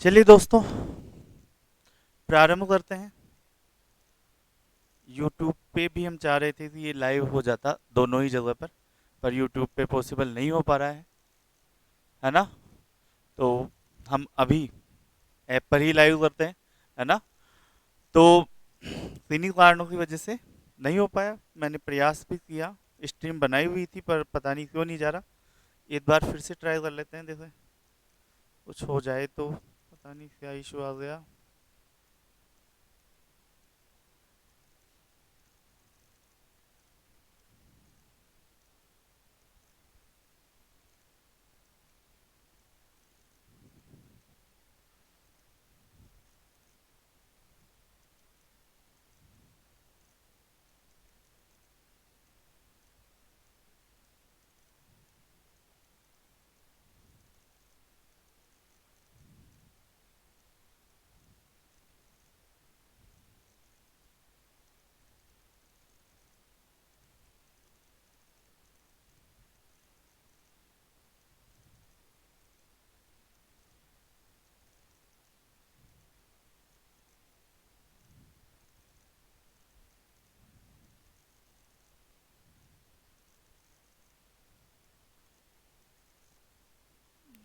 चलिए दोस्तों, प्रारंभ करते हैं। यूट्यूब पे भी हम चाह रहे थे कि ये लाइव हो जाता दोनों ही जगह पर यूट्यूब पे पॉसिबल नहीं हो पा रहा है ना। तो हम अभी ऐप पर ही लाइव करते हैं, है ना। तो किन्हीं कारणों की वजह से नहीं हो पाया। मैंने प्रयास भी किया, स्ट्रीम बनाई हुई थी, पर पता नहीं क्यों नहीं जा रहा। एक बार फिर से ट्राई कर लेते हैं, देखो कुछ हो जाए तो। पता नहीं क्या इशू आ गया।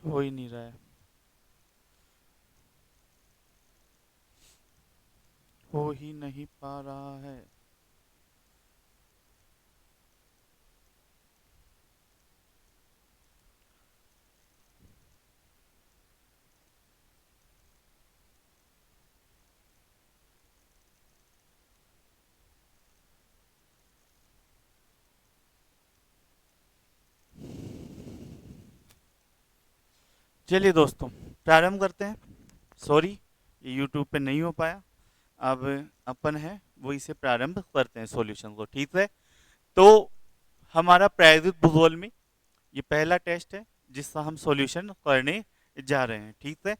हो ही नहीं रहा है, हो ही नहीं पा रहा है। चलिए दोस्तों, प्रारंभ करते हैं। सॉरी, ये यूट्यूब पे नहीं हो पाया। अब अपन है वो इसे प्रारंभ करते हैं सॉल्यूशन को, ठीक है। तो हमारा प्रायोगिक भूगोल में ये पहला टेस्ट है जिसका हम सॉल्यूशन करने जा रहे हैं, ठीक है।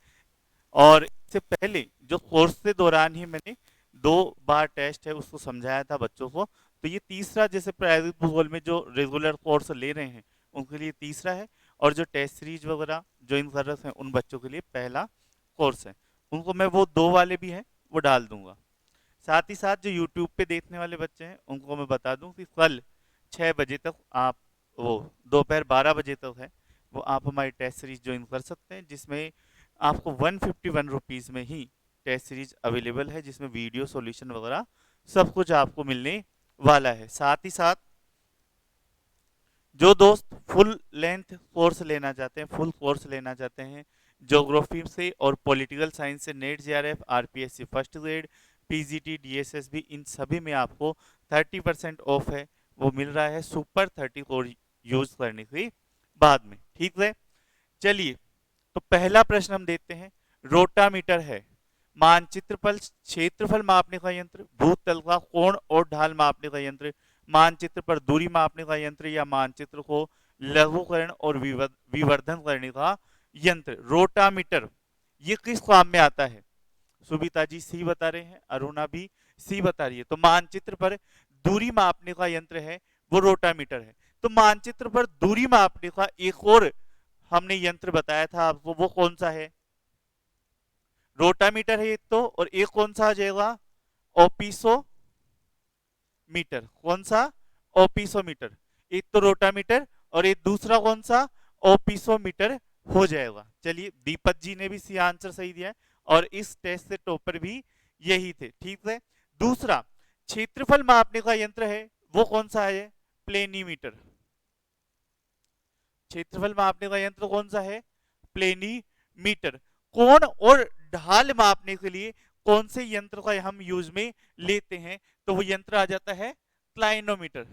और इससे पहले जो कोर्स के दौरान ही मैंने 2 बार टेस्ट है उसको समझाया था बच्चों को। तो ये तीसरा, जैसे प्रायोगिक भूगोल में जो रेगुलर कोर्स ले रहे हैं उनके लिए तीसरा है, और जो टेस्ट सीरीज वगैरह ज्वाइन कर रहे हैं उन बच्चों के लिए पहला कोर्स है। उनको मैं वो 2 वाले भी हैं वो डाल दूंगा। साथ ही साथ जो यूट्यूब पे देखने वाले बच्चे हैं उनको मैं बता दूं कि कल 6 बजे तक आप, वो दोपहर 12 बजे तक है, वो आप हमारी टेस्ट सीरीज ज्वाइन कर सकते हैं, जिसमें आपको 151 रुपीज़ में ही टेस्ट सीरीज अवेलेबल है, जिसमें वीडियो सॉल्यूशन वगैरह सब कुछ आपको मिलने वाला है। साथ ही साथ जो दोस्त फुल लेंथ कोर्स लेना चाहते हैं, फुल कोर्स लेना चाहते हैं ज्योग्राफी से और पॉलिटिकल साइंस से, NET JRF, RPSC first grade, PGT, DSSB, इन सभी में आपको 30% ऑफ है, वो मिल रहा है सुपर 30 कोड यूज करने के बाद में, ठीक है। चलिए, तो पहला प्रश्न हम देखते हैं। रोटामीटर है मानचित्र पर क्षेत्रफल मापने का यंत्र, भूतल का कोण और ढाल मापने का यंत्र, मानचित्र पर दूरी मापने का यंत्र, या मानचित्र को लघुकरण और विवर्धन करने का यंत्र। रोटामीटर ये किस काम में आता है? सुबिता जी सी बता रहे हैं, अरुणा भी सी बता रही है। तो मानचित्र पर दूरी मापने का यंत्र है वो रोटामीटर है। तो मानचित्र पर दूरी मापने का एक और हमने यंत्र बताया था आपको, वो कौन सा है? रोटामीटर है एक तो, और एक कौन सा आ जाएगा? ओपिसो मीटर। कौन सा? ओपिसोमीटर। एक तो रोटामीटर और एक दूसरा कौन सा? ओपिसोमीटर हो जाएगा। चलिए, दीपक जी ने भी सी आंसर सही दिया है, और इस टेस्ट से टॉपर भी यही थे, ठीक है। दूसरा, क्षेत्रफल मापने का यंत्र है वो कौन सा है? प्लेनीमीटर। क्षेत्रफल मापने का यंत्र कौन सा है? प्लेनीमीटर। कोण और ढाल मापने के लिए कौन से यंत्र का हम यूज में लेते हैं? तो वो यंत्र आ जाता है क्लाइनोमीटर।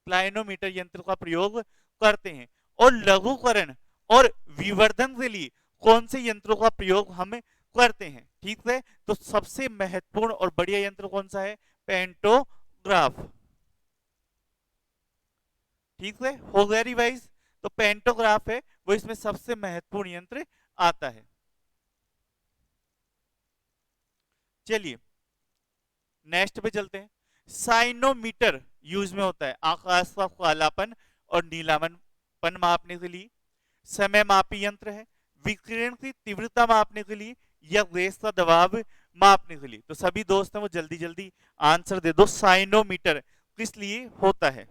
क्लाइनोमीटर यंत्र का प्रयोग करते हैं। और लघुकरण और विवर्धन के लिए कौन से यंत्रों का प्रयोग हम करते हैं? ठीक है, तो सबसे महत्वपूर्ण और बढ़िया यंत्र कौन सा है? पेंटोग्राफ। ठीक है, हो गया रिवाइज। तो पेंटोग्राफ है वो इसमें सबसे महत्वपूर्ण यंत्र आता है। चलिए, नेक्स्ट पे चलते हैं। साइनोमीटर यूज में होता है आकाश का कालापन और नीलापन मापने के लिए। समय मापी यंत्र है, विकिरण की तीव्रता मापने के लिए, या गैस का दबाव मापने के लिए। तो सभी दोस्त हैं वो जल्दी जल्दी आंसर दे दो। साइनोमीटर किस लिए होता है?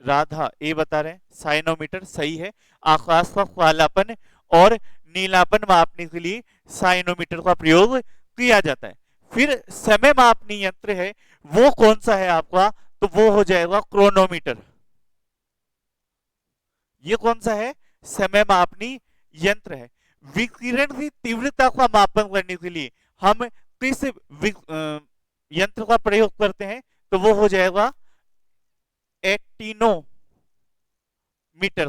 राधा ए बता रहे हैं साइनोमीटर सही है। आकाश का कालापन और नीलापन मापने के लिए साइनोमीटर का प्रयोग किया जाता है। फिर समय मापनी यंत्र है वो कौन सा है आपका? तो वो हो जाएगा क्रोनोमीटर। ये कौन सा है? समय मापनी यंत्र है। विकिरण की तीव्रता का मापन करने के लिए हम किस यंत्र का प्रयोग करते हैं? तो वो हो जाएगा एक्टिनोमीटर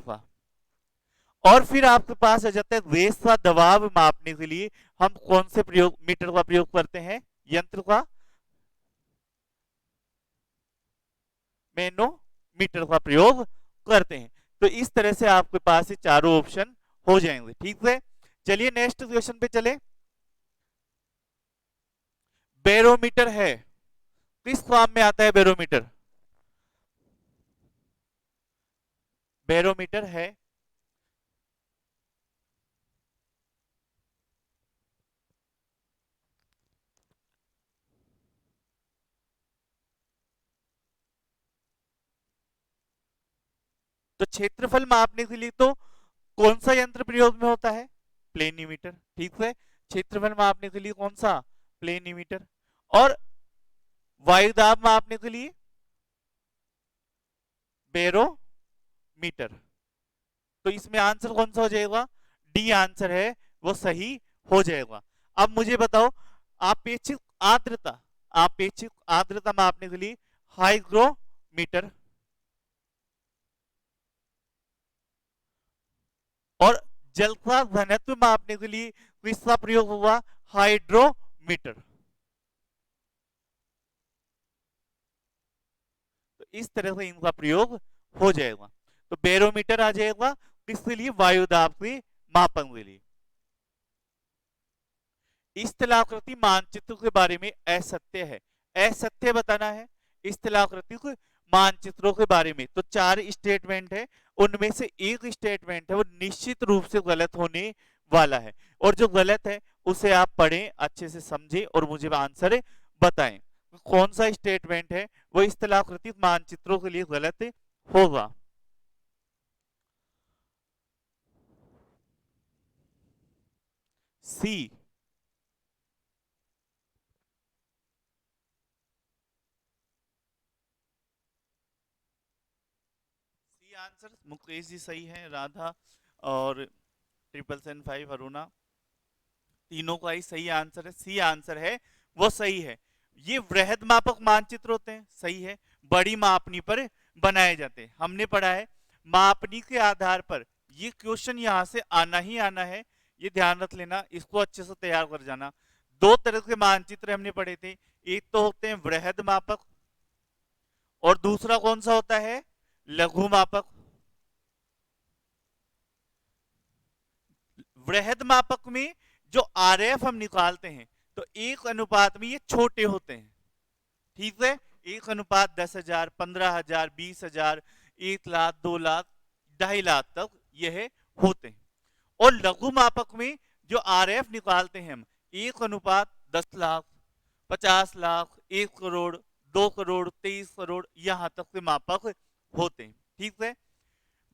का। और फिर आपके पास आ जाता है गैस का दबाव मापने के लिए हम कौन से प्रयोग मीटर का प्रयोग करते हैं? यंत्र का मैनोमीटर का प्रयोग करते हैं। तो इस तरह से आपके पास ये चारों ऑप्शन हो जाएंगे। ठीक है, चलिए नेक्स्ट क्वेश्चन पे चले। बैरोमीटर है, किस फॉर्म में आता है बैरोमीटर? बैरोमीटर है तो क्षेत्रफल मापने के लिए तो कौन सा यंत्र प्रयोग में होता है? प्लेनीमीटर। ठीक है, क्षेत्रफल मापने के लिए कौन सा? प्लेनीमीटर। और वायुदाब मापने के लिए बैरोमीटर। तो इसमें आंसर कौन सा हो जाएगा? डी आंसर है वो सही हो जाएगा। अब मुझे बताओ, आपेक्षिक आर्द्रता, आपेक्षिक आर्द्रता मापने के लिए हाइग्रोमीटर। और जल का घनत्व मापने के लिए किसका प्रयोग हुआ? हाइड्रोमीटर। तो इस तरह से इनका प्रयोग हो जाएगा। तो बैरोमीटर आ जाएगा किसके लिए? वायुदाब के मापन के लिए। स्थलाकृति मानचित्र के बारे में असत्य है, असत्य बताना है स्थलाकृति मानचित्रों के बारे में। तो चार स्टेटमेंट है, उनमें से एक स्टेटमेंट है वो निश्चित रूप से गलत होने वाला है, और जो गलत है उसे आप पढ़ें, अच्छे से समझें और मुझे आंसर बताएं कौन सा स्टेटमेंट है वो स्थलाकृति मानचित्रों के लिए गलत होगा। सी। सी आंसर मुकेश जी सही है, राधा और 777 अरुणा, तीनों का ही सही आंसर है। सी आंसर है वो सही है। ये वृहद मापक मानचित्र होते हैं, सही है, बड़ी मापनी पर बनाए जाते हैं। हमने पढ़ा है मापनी के आधार पर ये क्वेश्चन यहां से आना ही आना है, ये ध्यान रख लेना, इसको अच्छे से तैयार कर जाना। दो तरह के मानचित्र हमने पढ़े थे, एक तो होते हैं वृहद मापक और दूसरा कौन सा होता है? लघु मापक। वृहद मापक में जो आरएफ हम निकालते हैं तो एक अनुपात में ये छोटे होते हैं। ठीक है, एक अनुपात 10,000, 15,000, 20,000, 1 लाख, 2 लाख, 2.5 लाख तक यह होते हैं। और लघु मापक में जो आरएफ निकालते हैं हम, एक अनुपात 10 लाख, 50 लाख, 1 करोड़, 2 करोड़, 23 करोड़, यहां तक के मापक होते हैं। ठीक है,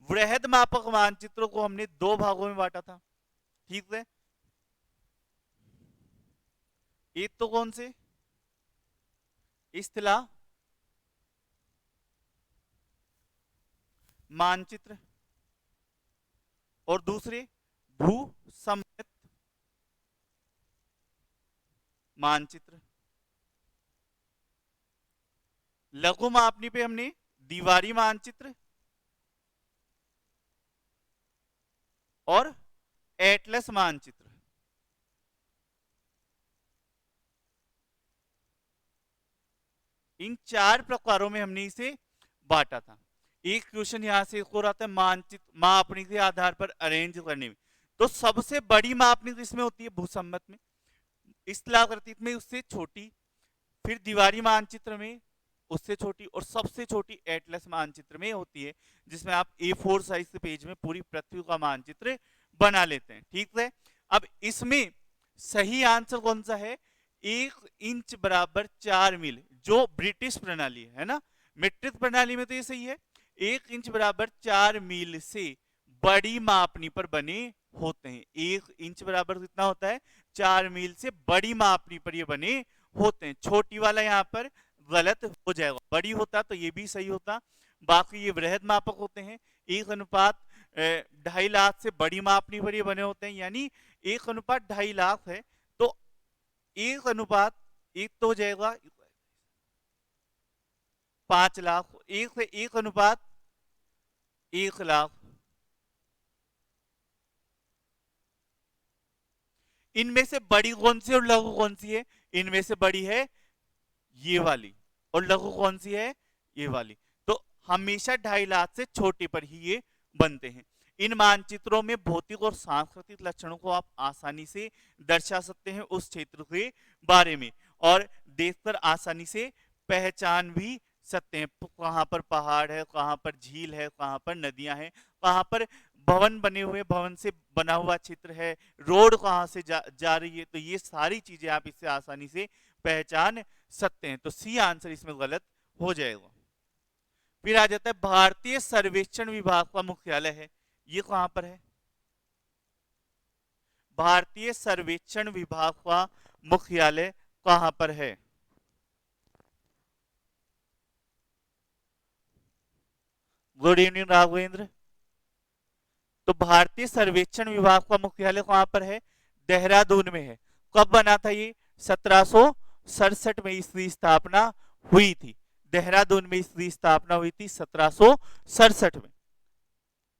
वृहद मापक मानचित्रों को हमने दो भागों में बांटा था। ठीक है, एक तो कौन से? स्थला मानचित्र और दूसरे भू सम्मित मानचित्र। लघु मापनी पे हमने दीवारी मानचित्र और एटलस मानचित्र। इन चार प्रकारों में हमने इसे बांटा था। एक क्वेश्चन यहां से एक और आता है मानचित्र मापनी के आधार पर अरेंज करने में। तो सबसे बड़ी मापनी किसमें होती है? भूसम्मत में। स्थलाकृति में उससे छोटी, फिर दीवारी मानचित्र में उससे छोटी, और सबसे छोटी एटलस मानचित्र में होती है, जिसमें आप A4 साइज के पेज में पूरी पृथ्वी का मानचित्र बना लेते हैं। ठीक है, अब इसमें सही आंसर कौन सा है? 1 इंच बराबर 4 मील, जो ब्रिटिश प्रणाली है ना। मीट्रिक प्रणाली में तो ये सही है, 1 इंच बराबर 4 मील से बड़ी मापनी पर बने होते हैं। 1 इंच बराबर कितना होता है? 4 मील से बड़ी मापनी पर ये बने होते हैं। छोटी वाला यहाँ पर गलत हो जाएगा, बड़ी होता तो ये भी सही होता। बाकी ये वृहद मापक होते हैं, 1:2.5 लाख से बड़ी मापनी पर ये बने होते हैं, यानी 1:2.5 लाख है तो 1:1 तो हो जाएगा 5 लाख, 1 से 1:1 लाख। इनमें से बड़ी कौन सी और लघु कौन सी है? इनमें से बड़ी है ये वाली, और लघु कौन सी है? ये वाली। तो हमेशा 2.5 लाख से छोटे पर ही ये बनते हैं। इन मानचित्रों में भौतिक और सांस्कृतिक लक्षणों को आप आसानी से दर्शा सकते हैं उस क्षेत्र के बारे में, और देखकर आसानी से पहचान भी सकते हैं कहाँ पर पहाड़ है, कहाँ पर झील है, कहाँ पर नदियां हैं, कहाँ पर भवन बने हुए, भवन से बना हुआ क्षेत्र है, रोड कहाँ से जा रही है। तो ये सारी चीजें आप इससे आसानी से पहचान सकते हैं। तो सी आंसर इसमें गलत हो जाएगा। फिर आ जाता है भारतीय सर्वेक्षण विभाग का मुख्यालय है, ये कहां पर है? भारतीय सर्वेक्षण विभाग का मुख्यालय कहां पर है? Good evening Raghavendra. तो भारतीय सर्वेक्षण विभाग का मुख्यालय कहां पर है? देहरादून में है। कब बना था ये? 1767 में इसकी स्थापना हुई थी। देहरादून में इसकी स्थापना हुई थी 1767 में।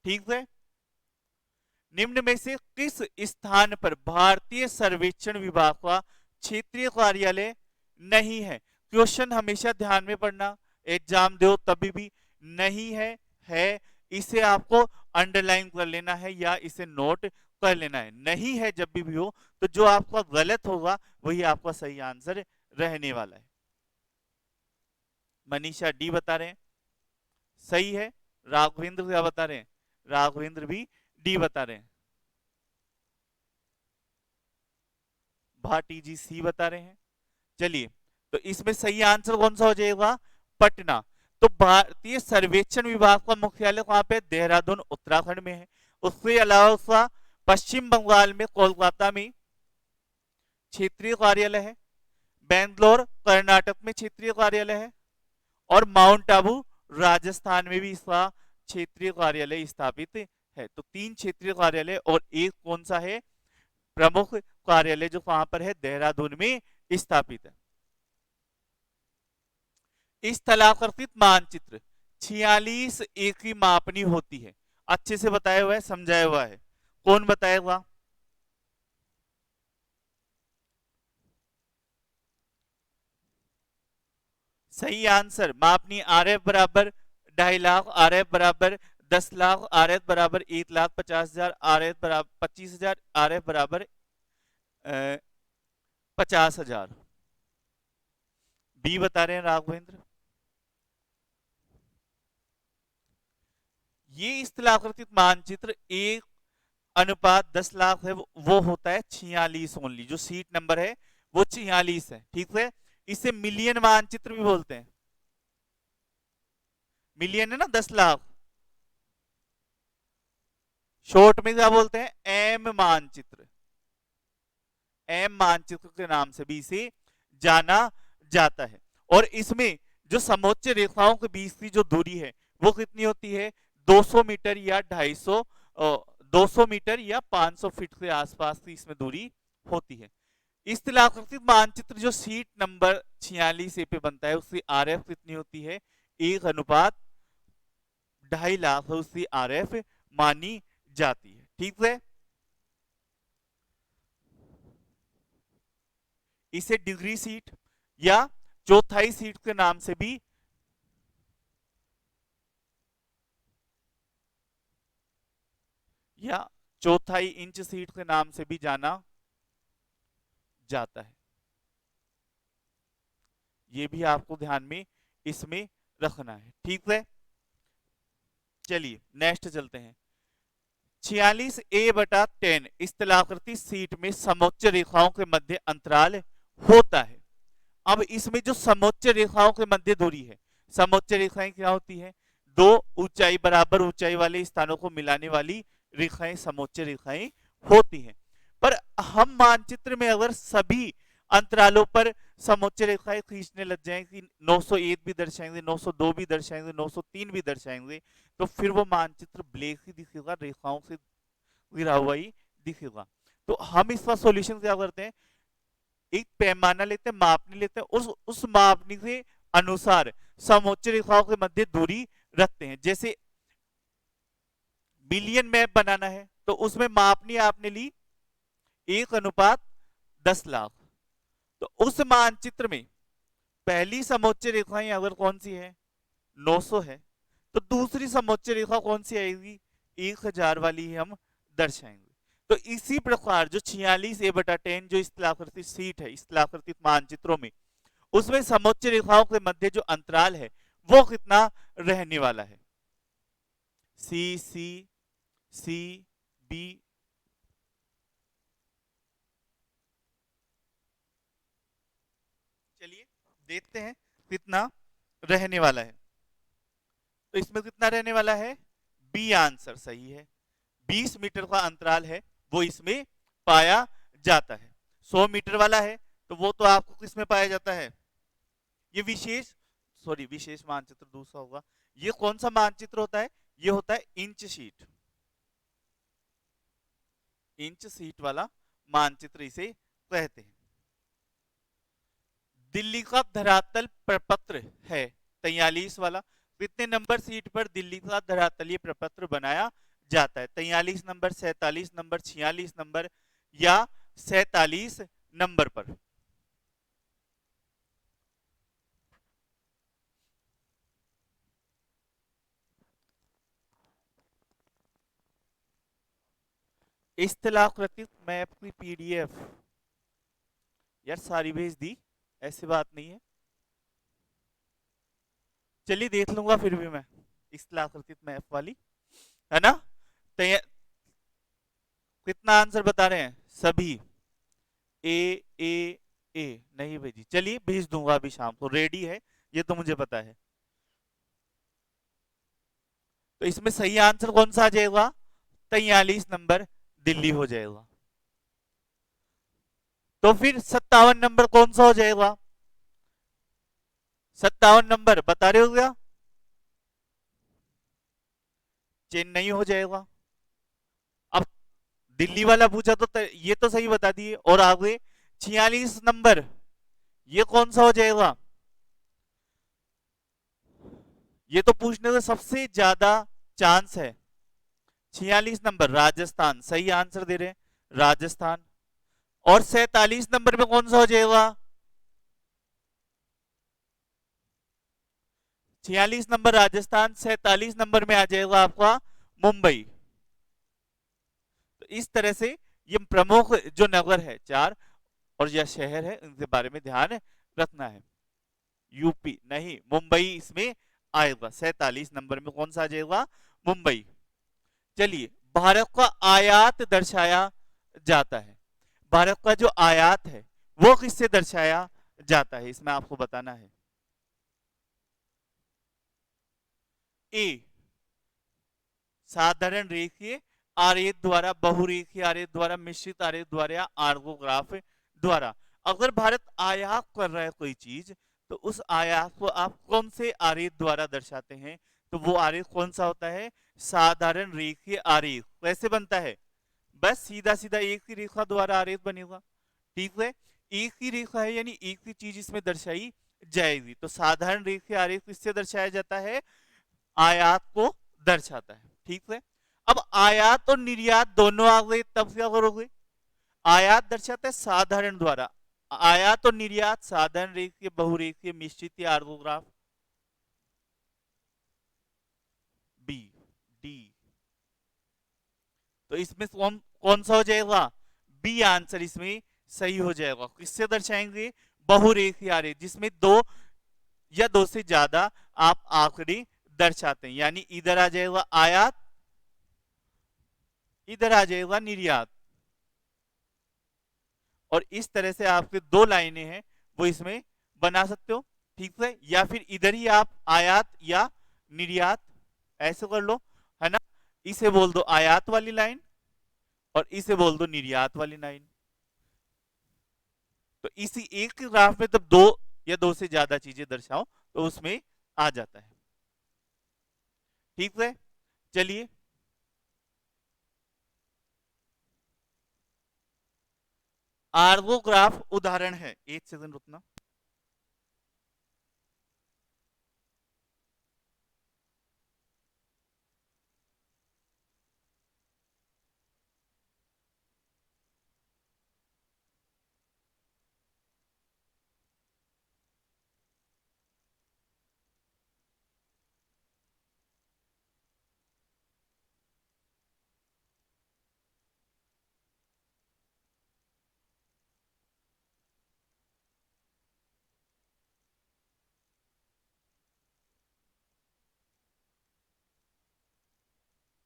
ठीक है, निम्न में से किस स्थान पर भारतीय सर्वेक्षण विभाग का क्षेत्रीय कार्यालय नहीं है? क्वेश्चन हमेशा ध्यान में पढ़ना, एग्जाम दो तभी भी। नहीं है इसे आपको अंडरलाइन कर लेना है या इसे नोट कर लेना है। नहीं है जब भी हो तो जो आपका गलत होगा वही आपका सही आंसर रहने वाला है। मनीषा डी बता रहे हैं सही है। राघवेंद्र क्या बता रहे हैं? राघवेंद्र भी डी बता रहे हैं। भाटी जी सी बता रहे हैं। चलिए, तो इसमें सही आंसर कौन सा हो जाएगा? पटना। तो भारतीय सर्वेक्षण विभाग का मुख्यालय कहां पे? देहरादून उत्तराखंड में है। उसके अलावा उसका पश्चिम बंगाल में कोलकाता में क्षेत्रीय कार्यालय है, बेंगलोर कर्नाटक में क्षेत्रीय कार्यालय है, और माउंट आबू राजस्थान में भी इसका क्षेत्रीय कार्यालय स्थापित है। तो 3 क्षेत्रीय कार्यालय और एक कौन सा है? प्रमुख कार्यालय जो कहां पर है? देहरादून में स्थापित है। इस स्थलाकृतित मानचित्र 46 एक की मापनी होती है। अच्छे से बताया हुआ है, समझाया हुआ है, कौन बताएगा? सही आंसर मापनी RF बराबर 2.5 लाख, RF बराबर 10 लाख, RF बराबर 1,50,000, RF बराबर 25,000, RF बराबर 50,000। बी बता रहे हैं राघवेंद्र। ये स्थलाकृतिक मानचित्र 1:10 लाख है, वो होता है 46 ओनली। जो सीट नंबर है वो 46 है। ठीक है, इसे मिलियन मानचित्र भी बोलते हैं। मिलियन है ना 10 लाख, शॉर्ट में क्या बोलते हैं? एम मानचित्र। एम मानचित्र के नाम से भी इसे जाना जाता है। और इसमें जो समोच्च रेखाओं के बीच की जो दूरी है वो कितनी होती है? 200 मीटर या 250, 200 मीटर या 500 फीट के आसपास की इसमें दूरी होती है। इस स्थलाकृतिक मानचित्र जो सीट नंबर 46 पे बनता है उसकी RF कितनी होती है? 1:2.5 लाख उसकी RF मानी जाती है। ठीक है, इसे डिग्री सीट या चौथाई सीट के नाम से भी या चौथाई इंच सीट के नाम से भी जाना जाता है। ये भी आपको ध्यान में इसमें रखना है, ठीक है। चलिए नेक्स्ट चलते हैं। 46a/10 स्थलाकृति शीट में समोच्च रेखाओं के मध्य अंतराल होता है। अब इसमें जो समोच्च रेखाओं के मध्य दूरी है, समोच्च रेखाएं क्या होती है? दो ऊंचाई बराबर ऊंचाई वाले स्थानों को मिलाने वाली रेखाएं समोच्च रेखाएं होती हैं। पर हम मानचित्र में अगर सभी अंतरालों पर समोच्च रेखाएं खींचने लग जाएं कि 901 भी दर्शाएंगे, 902 भी दर्शाएंगे, 903 भी दर्शाएंगे, तो फिर वो मानचित्र ब्लैक ही दिखेगा, रेखाओं से घिरा हुआ ही दिखेगा। तो हम इसका सॉल्यूशन क्या करते हैं, एक पैमाना लेते हैं, मापनी लेते हैं, उस मापनी के अनुसार समोच्च रेखाओं के मध्य दूरी रखते हैं। जैसे बिलियन मैप बनाना है तो उसमें मापनी आपने ली 1:10 लाख। तो उस मानचित्र में पहली समोच्च रेखाएं अगर कौन सी है, 900 है, तो दूसरी समोच्च रेखा कौन सी आएगी, 1000 वाली ही हम दर्शाएंगे। तो इसी प्रकार जो 46a/10 जो स्थलाकृतिक शीट है, स्थलाकृतिक मानचित्रों में, उसमें समोच्च रेखाओं के मध्य जो अंतराल है वो कितना रहने वाला है, सी सी सी बी। चलिए देखते हैं कितना रहने वाला है। तो इसमें कितना रहने वाला है, बी आंसर सही है। 20 मीटर का अंतराल है वो इसमें पाया जाता है। 100 मीटर वाला है तो वो तो आपको किसमें पाया जाता है, ये विशेष मानचित्र दूसरा होगा। ये कौन सा मानचित्र होता है, ये होता है इंच शीट वाला मानचित्र इसे कहते हैं। दिल्ली का धरातल प्रपत्र है 43 वाला। कितने नंबर सीट पर दिल्ली का धरातलीय प्रपत्र बनाया जाता है, 43 नंबर, 47 नंबर, 46 नंबर या 47 नंबर पर? स्थलाकृतिक मैप की पीडीएफ यार सारी भेज दी, ऐसी बात नहीं है। चलिए देख लूंगा फिर भी मैं स्थलाकृतिक मैप वाली, है ना। कितना आंसर बता रहे हैं सभी, ए ए ए नहीं भेजी, चलिए भेज दूंगा अभी शाम को, रेडी है ये तो मुझे पता है। तो इसमें सही आंसर कौन सा आ जाएगा, 43 नंबर दिल्ली हो जाएगा। तो फिर 57 नंबर कौन सा हो जाएगा, 57 नंबर बता रहे हो क्या, चेन्नई हो जाएगा। अब दिल्ली वाला पूछा तो ये तो सही बता दिए, और आगे 46 नंबर ये कौन सा हो जाएगा, ये तो पूछने का सबसे ज्यादा चांस है। 46 नंबर राजस्थान, सही आंसर दे रहे हैं राजस्थान। और 47 नंबर में कौन सा हो जाएगा, 46 नंबर राजस्थान, 47 नंबर में आ जाएगा आपका मुंबई। तो इस तरह से ये प्रमुख जो नगर है चार और यह शहर है, इनके बारे में ध्यान रखना है। यूपी नहीं, मुंबई इसमें आएगा, 47 नंबर में कौन सा आ जाएगा, मुंबई। चलिए भारत का आयात दर्शाया जाता है, भारत का जो आयात है वो किससे दर्शाया जाता है, इसमें आपको बताना है। ए साधारण रेखीय आरेख द्वारा, बहुरेखीय आरेख द्वारा, मिश्रित आरेख द्वारा या आर्गोग्राफ द्वारा। अगर भारत आयात कर रहा है कोई चीज तो उस आयात को आप कौन से आरेख द्वारा दर्शाते हैं, तो वो आरेख कौन सा होता है, साधारण रेखीय आरेख। कैसे बनता है, बस सीधा सीधा एक ही रेखा द्वारा आरेख बनेगा, ठीक है। एक ही रेखा है यानी एक ही चीज इसमें दर्शाई जाएगी। तो साधारण रेखीय आरेख किससे दर्शाया जाता है, आयात को दर्शाता है, ठीक है। अब आयात और निर्यात दोनों आ गए, तब क्या करोगे, आयात दर्शाता है साधारण द्वारा, आयात और निर्यात साधारण रेखीय, बहुरेखीय, मिश्रित या आर्गोग्राफ, बी डी। तो इसमें कौन कौन सा हो जाएगा, बी आंसर इसमें सही हो जाएगा। किससे दर्शाएंगे, बहुरेखीय आरेख, जिसमें दो या दो से ज्यादा आप आंकड़े दर्शाते हैं, यानी इधर आ जाएगा आयात, इधर आ जाएगा निर्यात, और इस तरह से आपके दो लाइनें हैं वो इसमें बना सकते हो, ठीक है। या फिर इधर ही आप आयात या निर्यात ऐसे कर लो, है ना। इसे बोल दो आयात वाली लाइन और इसे बोल दो निर्यात वाली लाइन। तो इसी एक ग्राफ में तब दो या दो से ज्यादा चीजें दर्शाओ तो उसमें आ जाता है, ठीक है। चलिए आर्गोग्राफ उदाहरण है, एक सेकंड रुकना।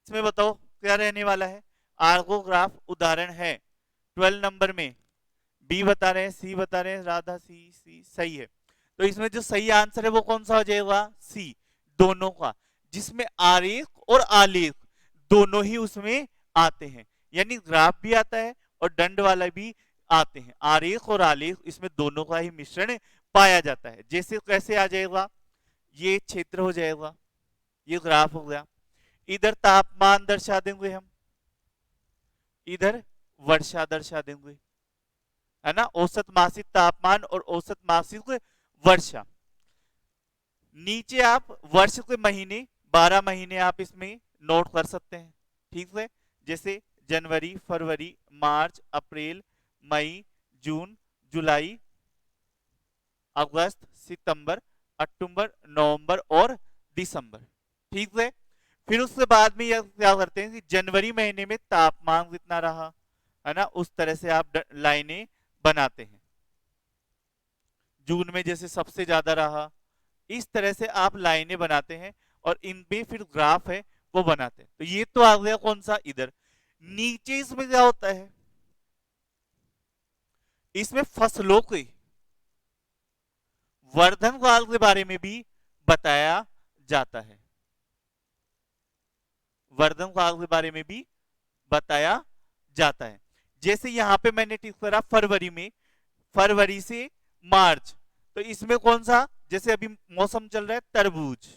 इसमें बताओ क्या रहने वाला है। आर्गोग्राफ उदाहरण है 12 नंबर में, बी बता रहे हैं, सी बता रहे हैं, राधा सी, सी सही है। तो इसमें जो सही आंसर है वो कौन सा हो जाएगा, सी, दोनों का, जिसमें आरेख और आलेख दोनों ही उसमें आते हैं, यानी ग्राफ भी आता है और दंड वाला भी आते हैं। आरेख और आलेख इसमें दोनों का ही मिश्रण पाया जाता है। जैसे कैसे आ जाएगा, ये क्षेत्र हो जाएगा, ये ग्राफ हो गया, इधर तापमान दर्शा देंगे हम, इधर वर्षा दर्शा देंगे, है ना, औसत मासिक तापमान और औसत मासिक वर्षा। नीचे आप वर्ष के महीने 12 महीने आप इसमें नोट कर सकते हैं, ठीक है। जैसे जनवरी, फरवरी, मार्च, अप्रैल, मई, जून, जुलाई, अगस्त, सितंबर, अक्टूबर, नवंबर और दिसंबर, ठीक है। फिर उसके बाद में यह क्या करते हैं कि जनवरी महीने में तापमान कितना रहा, है ना, उस तरह से आप लाइनें बनाते हैं। जून में जैसे सबसे ज्यादा रहा, इस तरह से आप लाइनें बनाते हैं और इन पे फिर ग्राफ है वो बनाते हैं। तो ये तो आ गया कौन सा, इधर। नीचे इसमें क्या होता है, इसमें फसलों के वर्धन काल के बारे में भी बताया जाता है, वर्धन काल के बारे में भी बताया जाता है। जैसे यहां पे मैंने टिक करा फरवरी में, फरवरी से मार्च, तो इसमें कौन सा, जैसे अभी मौसम चल रहा है तरबूज,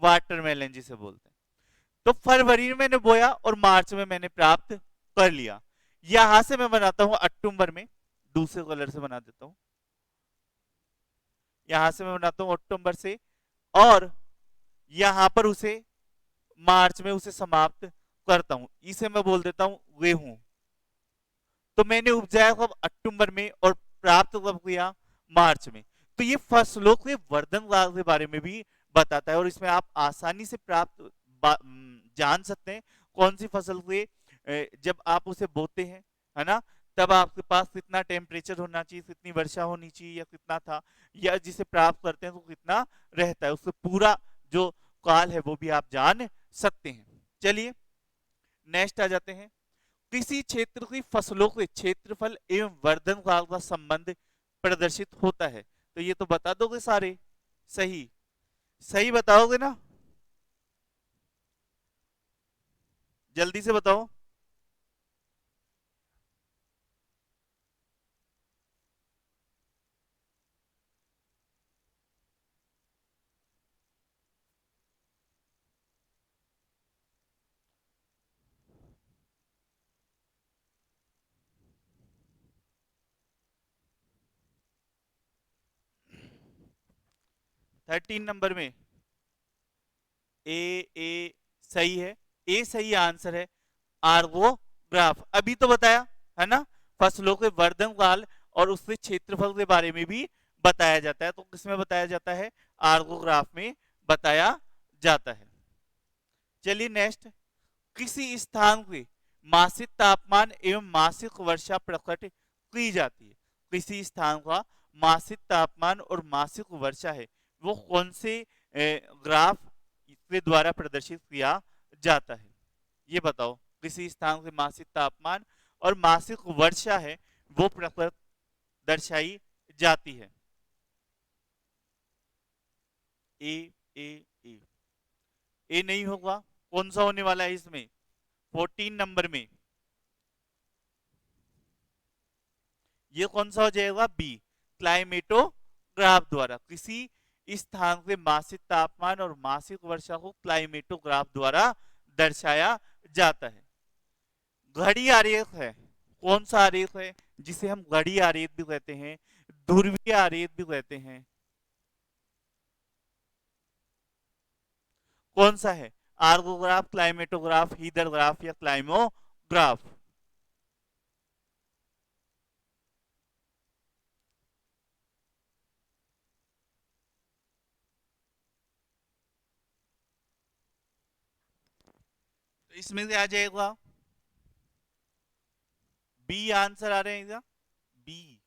वाटरमेलन जिसे बोलते हैं। तो फरवरी में मैंने बोया और मार्च में मैंने प्राप्त कर लिया। यहां से मैं बनाता हूं अक्टूबर में, दूसरे कलर से बना देता हूं, यहां से मैं बनाता हूं अक्टूबर से, और यहां पर उसे मार्च में उसे समाप्त करता हूं, इसे मैं बोल देता हूं गेहूं। तो मैंने उपजाया कब, अक्टूबर में, और प्राप्त कब किया, मार्च में। तो ये फसलों के वर्धन काल के बारे में भी बताता है, और इसमें आप आसानी से प्राप्त जान सकते हैं कौन सी फसल के जब आप उसे बोते हैं, है ना, तब आपके पास कितना टेम्परेचर होना चाहिए, कितनी वर्षा होनी चाहिए, या कितना था, या जिसे प्राप्त करते हैं तो कितना रहता है, उससे पूरा जो काल है वो भी आप जान सकते हैं। चलिए नेक्स्ट आ जाते हैं। किसी क्षेत्र की फसलों के क्षेत्रफल एवं वर्धन काल का संबंध प्रदर्शित होता है। तो ये तो बता दोगे सारे, सही सही बताओगे ना, जल्दी से बताओ। थर्टीन नंबर में ए सही है, ए सही आंसर है। आर्गोग्राफ अभी तो बताया, है ना, फसलों के वर्धन काल और उसके क्षेत्रफल के बारे में भी बताया जाता है। तो किसमें बताया जाता है, आर्गोग्राफ में बताया जाता है। चलिए नेक्स्ट, किसी स्थान के मासिक तापमान एवं मासिक वर्षा प्रकट की जाती है। किसी स्थान का मासिक तापमान और मासिक वर्षा है वो कौन से ग्राफ के द्वारा प्रदर्शित किया जाता है? ये बताओ। किसी स्थान से मासिक तापमान और मासिक वर्षा है वो दर्शाई जाती है। ए ए ए ए नहीं होगा। कौन सा होने वाला है इसमें? 14 नंबर में ये कौन सा हो जाएगा? बी, क्लाइमेटोग्राफ द्वारा। किसी स्थान से मासिक तापमान और मासिक वर्षा को क्लाइमेटोग्राफ द्वारा दर्शाया जाता है। घड़ी आरेख है, कौन सा आरेख है जिसे हम घड़ी आरेख भी कहते हैं, ध्रुवीय आरेख भी कहते हैं? कौन सा है? आर्गोग्राफ, क्लाइमेटोग्राफ, हीदरग्राफ या क्लाइमोग्राफ? तो इसमें से आ जाएगा बी आंसर आ रहे हैं क्या? बी,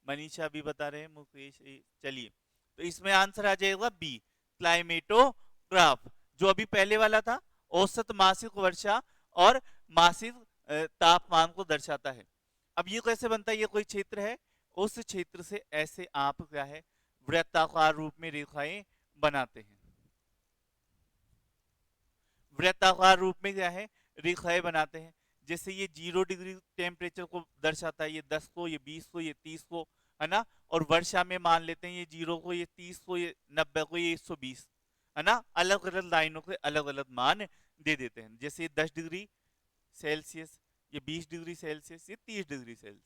मनीषा भी बता रहे हैं, मुकेश। चलिए, तो इसमें आंसर आ जाएगा बी, क्लाइमेटोग्राफ। जो अभी पहले वाला था औसत मासिक वर्षा और मासिक तापमान को दर्शाता है। अब ये कैसे बनता है? ये कोई क्षेत्र है, उस क्षेत्र से ऐसे आप क्या है वृत्ताकार रूप में रेखाएं बनाते हैं। वृत्ताकार रूप में क्या है रेखाएं बनाते हैं। जैसे ये 0 डिग्री टेम्परेचर को दर्शाता है, ये 10 को, ये 20 को, ये 30 को, है ना। और वर्षा में मान लेते हैं ये 0 को, ये 30 को, ये 90 को, ये 120, है ना। अलग अलग लाइनों के अलग अलग मान दे देते हैं। जैसे ये 10 डिग्री सेल्सियस, ये 20 डिग्री सेल्सियस, ये 30 डिग्री सेल्सियस।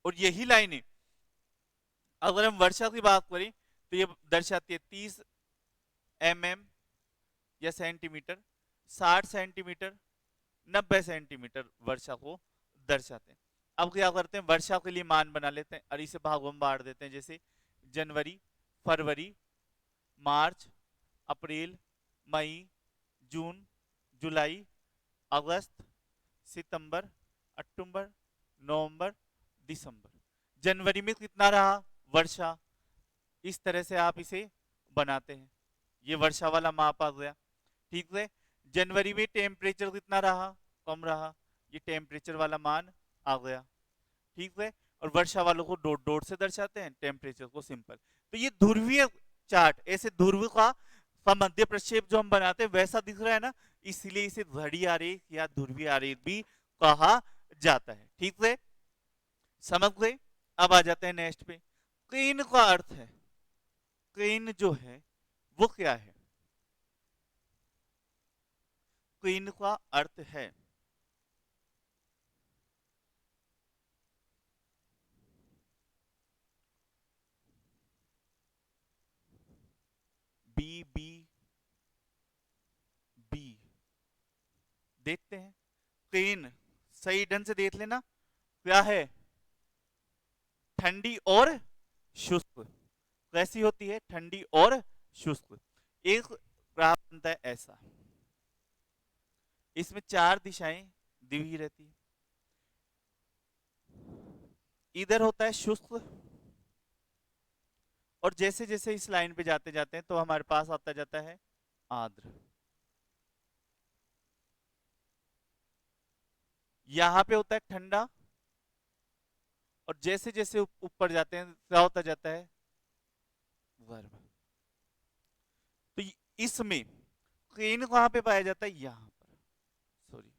और यही लाइनें अगर हम वर्षा की बात करें तो ये दर्शाती है 30 mm या सेंटीमीटर, 60 सेंटीमीटर, 90 सेंटीमीटर वर्षा को दर्शाते हैं। अब क्या करते हैं, वर्षा के लिए मान बना लेते हैं और इसे भागों में बांट देते हैं। जैसे जनवरी, फरवरी, मार्च, अप्रैल, मई, जून, जुलाई, अगस्त, सितंबर, अक्टूबर, नवंबर, दिसंबर। जनवरी में कितना रहा वर्षा, इस तरह से आप इसे बनाते हैं। ये वर्षा वाला माप आ गया, ठीक है। जनवरी में टेम्परेचर कितना रहा, कम रहा, ये टेम्परेचर वाला मान आ गया, ठीक है। और वर्षा वालों को डॉट डॉट से दर्शाते हैं, टेम्परेचर को सिंपल। तो ये ध्रुवीय चार्ट, ऐसे ध्रुव का मध्य प्रक्षेप जो हम बनाते हैं वैसा दिख रहा है ना, इसलिए इसे घड़ी आरेख या ध्रुवीय आरेख भी कहा जाता है, ठीक है। समझ गए? अब आ जाते हैं नेक्स्ट पे। क्रेन का अर्थ है, क्रेन जो है वो क्या है? क्रेन का अर्थ है बी बी बी। देखते हैं क्रेन, सही ढंग से देख लेना क्या है, ठंडी और शुष्क। कैसी होती है? ठंडी और शुष्क। एक ग्राफ बनता है ऐसा, इसमें 4 दिशाएं दी हुई रहती है। इधर होता है शुष्क, और जैसे जैसे इस लाइन पे जाते जाते हैं तो हमारे पास आता जाता है आर्द्र। यहां पे होता है ठंडा, और जैसे जैसे ऊपर जाते हैं क्या होता जाता है? गर्म। तो इसमें क्रेन कहां पे पाया जाता है? यहां पर, सॉरी,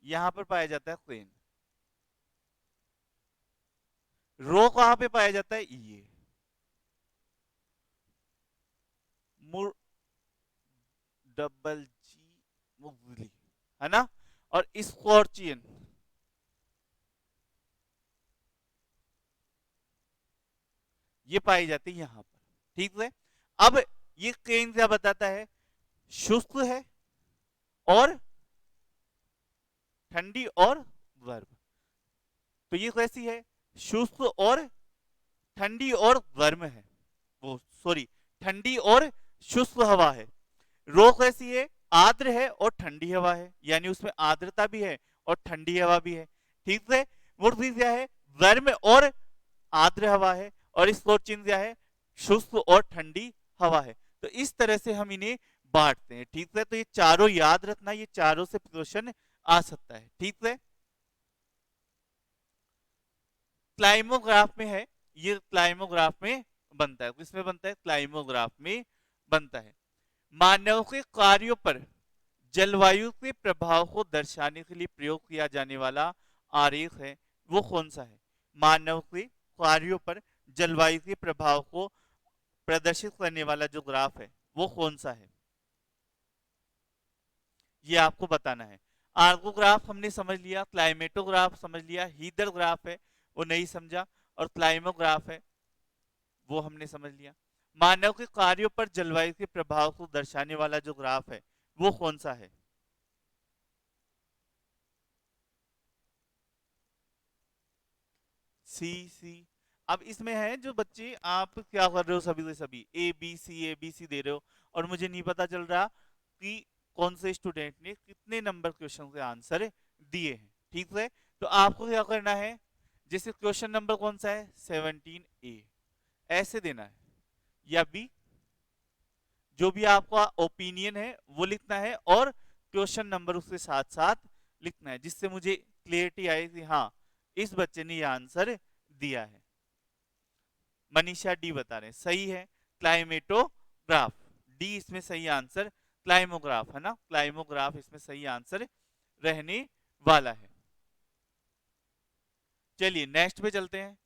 यहां पर पाया जाता है क्रेन। रो कहां पे पाया जाता है? ये मुर डबल जी मुगली, है ना। और स्कॉर्चियन ये पाई जाती है यहां पर, ठीक है। अब ये क्रेन क्या बताता है? शुष्क है और ठंडी और गर्म। तो ये कैसी है? शुष्क और ठंडी और गर्म है, वो सॉरी ठंडी और शुष्क हवा है। रो कैसी है? आर्द्र है और ठंडी हवा है, यानी उसमें आर्द्रता भी है और ठंडी हवा भी है। ठीक है, मूर्ति क्या है, गर्म और आर्द्र हवा है, और इस फ्लोर चिन्ह क्या है, शुष्क और ठंडी हवा है। तो इस तरह से हम इन्हें बांटते हैं। ठीक है, तो ये चारों याद रखना, ये चारों से क्वेश्चन आ सकता है। ठीक है, क्लाइमोग्राफ में है, ये क्लाइमोग्राफ में बनता है। किसमें बनता है, क्लाइमोग्राफ में बनता है। मानव के कार्यों पर जलवायु के प्रभाव को दर्शाने के लिए प्रयोग किया जाने वाला आरेख है, वो कौन सा है। मानव के कार्यों पर जलवायु के प्रभाव को प्रदर्शित करने वाला जो ग्राफ है वो कौन सा है, ये आपको बताना है। आर्गोग्राफ हमने समझ लिया, क्लाइमेटोग्राफ समझ लिया, हीदरग्राफ है वो नहीं समझा, और क्लाइमोग्राफ है वो हमने समझ लिया। मानव के कार्यों पर जलवायु के प्रभाव को दर्शाने वाला जो ग्राफ है वो कौन सा है। सी। अब इसमें है जो बच्चे आप क्या कर रहे हो, सभी के सभी ए बी सी दे रहे हो, और मुझे नहीं पता चल रहा कि कौन से स्टूडेंट ने कितने नंबर क्वेश्चन के आंसर दिए हैं। ठीक है, तो आपको क्या करना है, जैसे क्वेश्चन नंबर कौन सा है 17A, ऐसे देना है, या बी, जो भी आपका ओपिनियन है वो लिखना है, और क्वेश्चन नंबर उसके साथ साथ लिखना है, जिससे मुझे क्लियरिटी आए कि हाँ इस बच्चे ने ये आंसर दिया है। मनीषा डी बता रहे हैं, सही है, क्लाइमेटोग्राफ, डी इसमें सही आंसर, क्लाइमोग्राफ है ना, क्लाइमोग्राफ इसमें सही आंसर रहने वाला है। चलिए नेक्स्ट पे चलते हैं।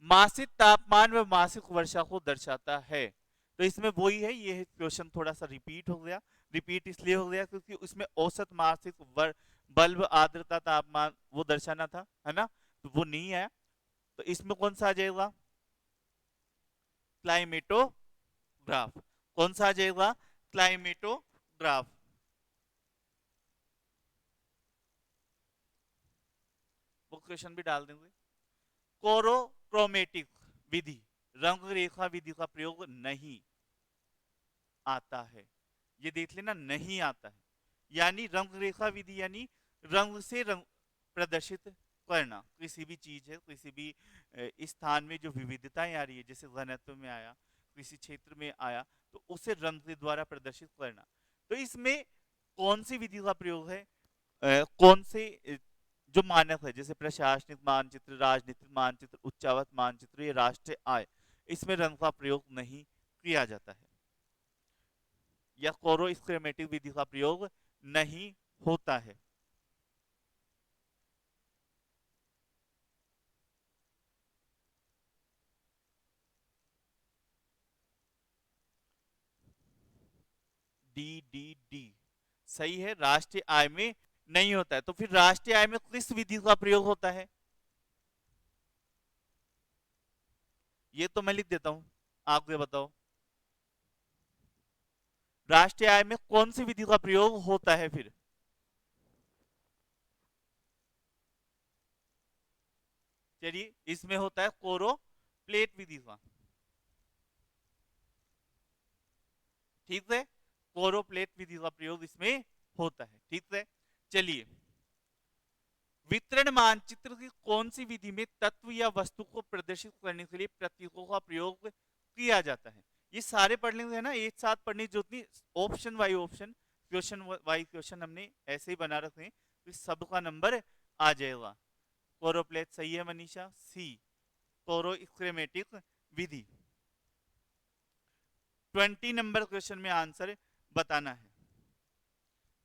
मासिक तापमान व मासिक वर्षा को दर्शाता है, तो इसमें वही है, ये क्वेश्चन थोड़ा सा रिपीट हो गया। रिपीट इसलिए हो गया क्योंकि उसमें औसत मासिक बल्ब आर्द्रता तापमान वो दर्शाना था, है ना, तो वो नहीं आया। तो इसमें कौन सा आ जाएगा, क्लाइमेटोग्राफ। कौन सा आ जाएगा, क्लाइमेटोग्राफ। वो क्वेश्चन भी डाल देंगे। कोरोक्रोमेटिक विधि, रंग रेखा विधि का प्रयोग नहीं आता है, ये देख लेना, नहीं आता है। यानी रंग रेखा विधि यानी रंग से रंग प्रदर्शित करना, किसी भी चीज है, किसी भी स्थान में जो विविधताएं आ रही है, जैसे घनत्व में आया, किसी क्षेत्र में आया, तो उसे रंग के द्वारा प्रदर्शित करना। तो इसमें कौन सी विधि का प्रयोग है, कौन से जो मानक है, जैसे प्रशासनिक मानचित्र, राजनीतिक मानचित्र, उच्चावत मानचित्र, ये राष्ट्रीय आय, इसमें रंग का प्रयोग नहीं किया जाता है, या कोरोस्क्रेमेटिक विधि का प्रयोग नहीं होता है। डी सही है, राष्ट्रीय आय में नहीं होता है। तो फिर राष्ट्रीय आय में किस विधि का प्रयोग होता है, ये तो मैं लिख देता हूं, आप ये बताओ, राष्ट्रीय आय में कौन सी विधि का प्रयोग होता है फिर। चलिए, इसमें होता है कोरो प्लेट विधि का। ठीक है, कोरो प्लेट विधि का प्रयोग इसमें होता है। ठीक है, चलिए, वितरण मानचित्र की कौन सी विधि में तत्व या वस्तु को प्रदर्शित करने के लिए प्रतीकों का प्रयोग किया जाता है। ये सारे पढ़ लेंगे, है ना, एक साथ पढ़ने जो उतनी option why option, question Y question हमने ऐसे ही बना रखे हैं, तो सबका नंबर आ जाएगा। कोरोप्लेट सही है मनीषा, सी कोरोस्क्रेमेटिक विधि। 20 नंबर क्वेश्चन में आंसर बताना है,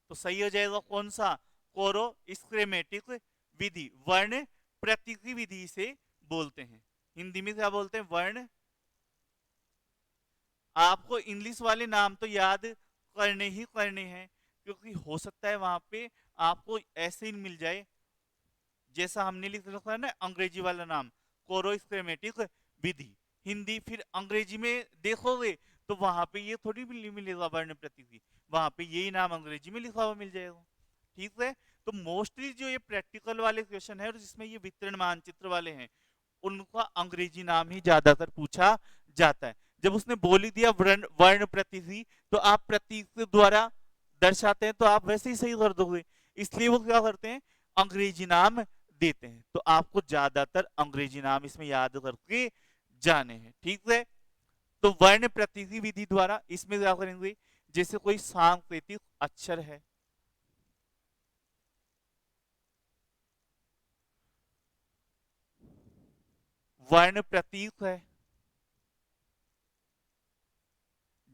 तो सही हो जाएगा कौन सा, कोरोस्क्रेमेटिक विधि। वर्ण प्रतीकी विधि से बोलते हैं, हिंदी में क्या बोलते हैं, वर्ण। आपको इंग्लिश वाले नाम तो याद करने ही करने हैं, क्योंकि हो सकता है वहां पे आपको ऐसे ही मिल जाए जैसा हमने लिख रखा है ना अंग्रेजी वाला नाम, कोरोस्क्रेमेटिक विधि। हिंदी फिर अंग्रेजी में देखोगे तो वहां पे ये थोड़ी भी मिलेगा वर्ण प्रतीकी, वहां पे यही नाम अंग्रेजी में लिखा हुआ मिल जाएगा। ठीक है, तो मोस्टली जो ये प्रैक्टिकल वाले क्वेश्चन है और जिसमें ये वितरण मानचित्र वाले हैं, उनका अंग्रेजी नाम ही ज्यादातर पूछा जाता है। जब उसने बोल ही दिया वर्ण प्रतीकी, तो आप प्रतीक द्वारा दर्शाते हैं तो आप वैसे ही सही कर दोगे, इसलिए वो क्या करते हैं, अंग्रेजी नाम देते हैं। तो आपको ज्यादातर अंग्रेजी नाम इसमें याद करके जाने हैं, ठीक है। तो वर्ण प्रतीति विधि द्वारा इसमें क्या करेंगे, जैसे कोई सांकेतिक अक्षर है, वर्ण प्रतीक है,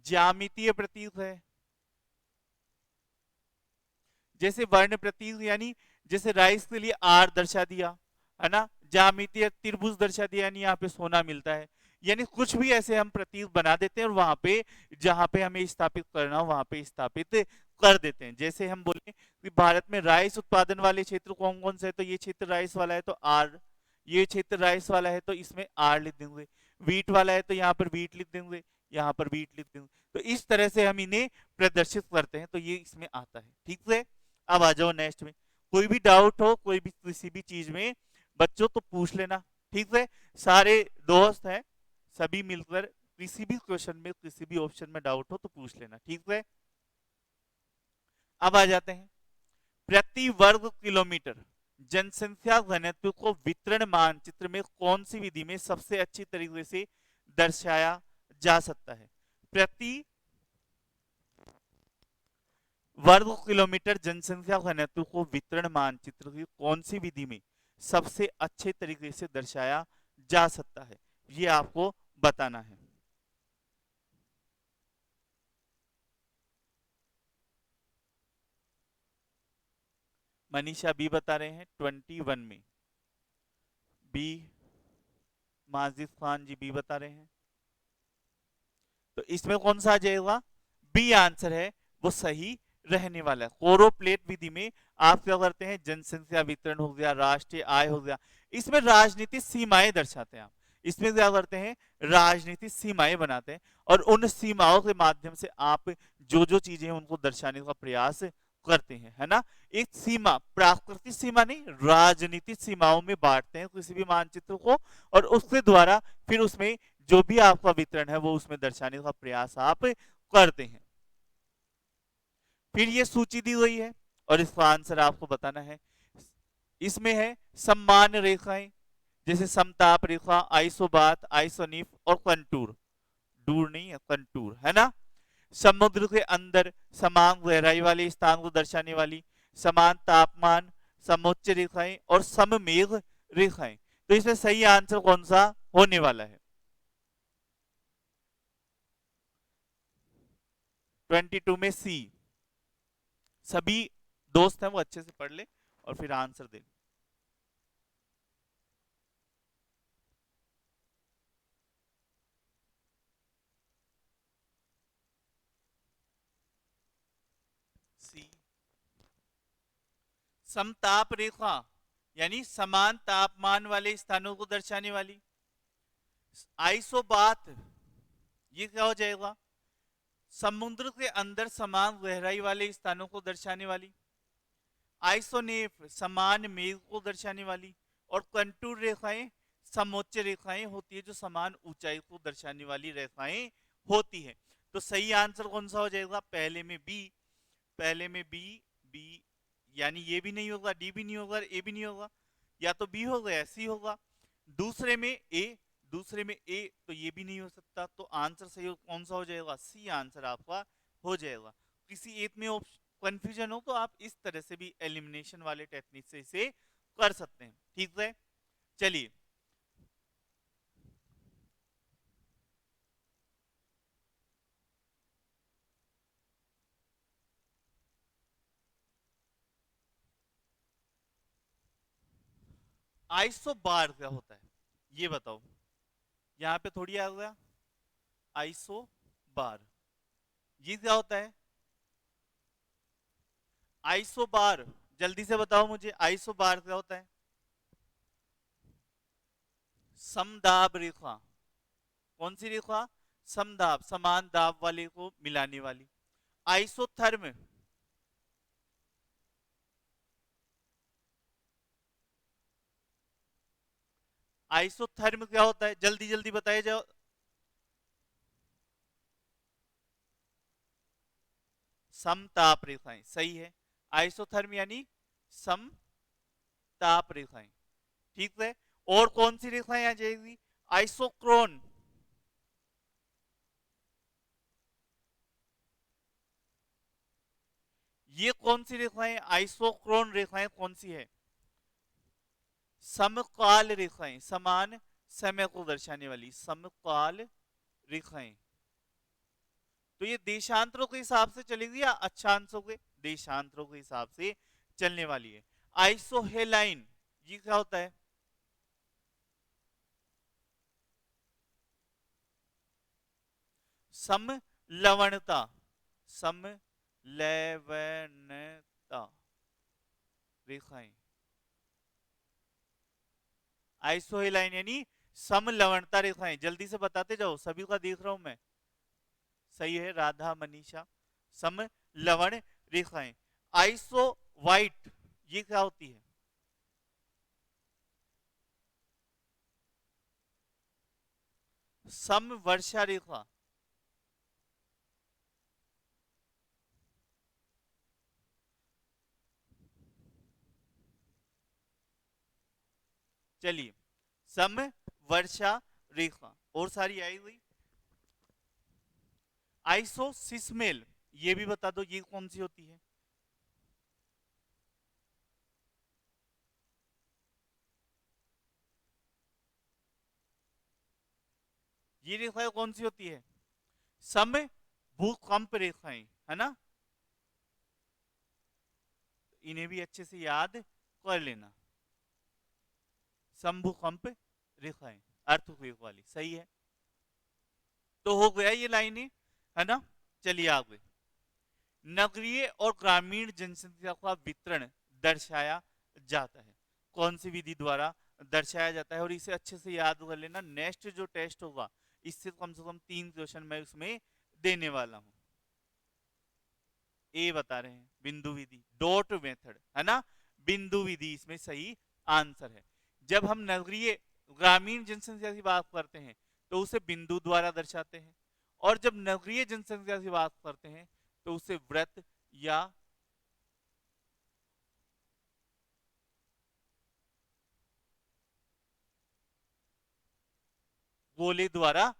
ज्यामितीय प्रतीक है। जैसे वर्ण प्रतीक यानी जैसे राइस के लिए आर दर्शा दिया, है ना, ज्यामितीय त्रिभुज दर्शा दिया, यानी यहाँ पे सोना मिलता है। यानी कुछ भी ऐसे हम प्रतीक बना देते हैं और वहां पे जहां पे हमें स्थापित करना हो वहां पे स्थापित कर देते हैं। जैसे हम बोले कि भारत में राइस उत्पादन वाले क्षेत्र कौन कौन से है, तो ये क्षेत्र राइस वाला है तो आर, ये क्षेत्र राइस वाला है तो इसमें आर लिख देंगे, वीट वाला है तो यहाँ पर वीट लिख देंगे, यहाँ पर वीट लिख देंगे। तो इस तरह से हम इन्हें प्रदर्शित करते हैं, तो ये इसमें आता है, ठीक है। अब आ जाओ नेक्स्ट में, कोई भी डाउट हो कोई भी किसी भी चीज में बच्चों तो पूछ लेना, ठीक है। सारे दोस्त हैं, सभी मिलकर किसी भी क्वेश्चन में किसी भी ऑप्शन में डाउट हो तो पूछ लेना, ठीक है। अब आ जाते हैं, प्रति वर्ग किलोमीटर जनसंख्या घनत्व को वितरण मानचित्र में कौन सी विधि में सबसे अच्छी तरीके से दर्शाया जा सकता है। प्रति वर्ग किलोमीटर जनसंख्या घनत्व को वितरण मानचित्र की कौन सी विधि में सबसे अच्छे तरीके से दर्शाया जा सकता है, ये आपको बताना है। मनीषा बी बता रहे हैं 21 में, बी। माजिद खान जी बी बता रहे हैं, तो इसमें कौन सा आ जाएगा, बी आंसर है वो सही रहने वाला है। कोरोप्लेट विधि में आप क्या करते हैं, जनसंख्या वितरण हो गया, राष्ट्रीय आय हो गया, इसमें राजनीतिक सीमाएं दर्शाते हैं आप, इसमें क्या करते हैं, राजनीतिक सीमाएं बनाते हैं और उन सीमाओं के माध्यम से आप जो जो चीजें हैं उनको दर्शाने का प्रयास करते हैं, है ना। एक सीमा, प्राकृतिक सीमा नहीं, राजनीतिक सीमाओं में बांटते हैं किसी भी मानचित्र को, और उसके द्वारा फिर उसमें जो भी आपका वितरण है वो उसमें दर्शाने का प्रयास आप करते हैं। फिर ये सूची दी गई है और इसका आंसर आपको बताना है। इसमें है सम्मान रेखाएं, जैसे समताप रेखा, आइसोबात, आइसोनिफ और कंटूर, दूर नहीं है कंटूर, है ना। समुद्र के अंदर समान गहराई वाले स्थान को दर्शाने वाली, समान तापमान, समोच्च रेखाएं और सममेघ रेखाएं। तो इसमें सही आंसर कौन सा होने वाला है, 22 में सी। सभी दोस्त हैं वो अच्छे से पढ़ ले और फिर आंसर दे। सी, समताप रेखा यानी समान तापमान वाले स्थानों को दर्शाने वाली। आइसोबात ये क्या हो जाएगा, समुद्र के अंदर समान गहराई वाले स्थानों को दर्शाने वाली। आइसोनेफ समान मेघ को दर्शाने वाली, और कंटूर रेखाएं समोच्च रेखाएं होती है जो समान ऊंचाई को दर्शाने वाली रेखाएं होती है। तो सही आंसर कौन सा हो जाएगा, पहले में बी, पहले में बी, बी यानी ये भी नहीं होगा, डी भी नहीं होगा, ए भी नहीं होगा, या तो बी होगा या सी होगा। दूसरे में ए, दूसरे में ए तो ये भी नहीं हो सकता, तो आंसर सही कौन सा हो जाएगा, सी आंसर आपका हो जाएगा। किसी एक में कंफ्यूजन हो तो आप इस तरह से भी एलिमिनेशन वाले टेक्निक से इसे कर सकते हैं, ठीक है। चलिए, आइसो बार क्या होता है ये बताओ, यहां पे थोड़ी आ गया आइसो बार, ये क्या होता है आइसो बार, जल्दी से बताओ मुझे आइसो बार क्या होता है। समदाब रेखा, कौन सी रेखा, समदाब, समान दाब वाले को मिलाने वाली। आइसोथर्म, आइसोथर्म क्या होता है, जल्दी जल्दी बताया जाओ। समताप रेखाएं, सही है। आइसोथर्म यानी समताप रेखाएं, ठीक है। और कौन सी रेखाएं आ जाएगी? आइसोक्रोन, ये कौन सी रेखाएं? आइसोक्रोन रेखाएं कौन सी है? समकाल रेखाएं, समान समय को दर्शाने वाली समकाल रेखाएं। तो ये देशांतरों के हिसाब से चलेगी या अक्षांशों के? देशांतरों के हिसाब से चलने वाली है। आइसोहेलाइन, ये क्या होता है? समलवणता, समलवणता रेखाएं। आइसोहेलाइन यानी समलवणता रेखाएं। जल्दी से बताते जाओ, सभी का देख रहा हूं मैं। सही है राधा मनीषा, समलवण रेखाएं। आइसो वाइट, ये क्या होती है? समवर्षा रेखा। चलिए, समवर्षा रेखा और सारी आई हुई। आइसोसिस्मेल, ये भी बता दो ये कौन सी होती है? ये रेखाएं कौन सी होती है? सम भूकंप रेखाएं, है ना? इन्हें भी अच्छे से याद कर लेना। समभूकंप रेखाएं, अर्थक्वेक वाली, सही है। तो हो गया ये लाइनें, है ना? चलिए आगे। नगरीय और ग्रामीण जनसंख्या का वितरण दर्शाया जाता है, कौन सी विधि द्वारा दर्शाया जाता है? और इसे अच्छे से याद कर लेना, नेक्स्ट जो टेस्ट होगा इससे कम से कम 3 क्वेश्चन मैं उसमें देने वाला हूं। ए बता रहे हैं बिंदु विधि, डॉट मेथड, है ना? बिंदु विधि इसमें सही आंसर है। जब हम नगरीय ग्रामीण जनसंख्या की बात करते हैं तो उसे बिंदु द्वारा दर्शाते हैं, और जब नगरीय जनसंख्या की बात करते हैं तो उसे वृत्त या गोले द्वारा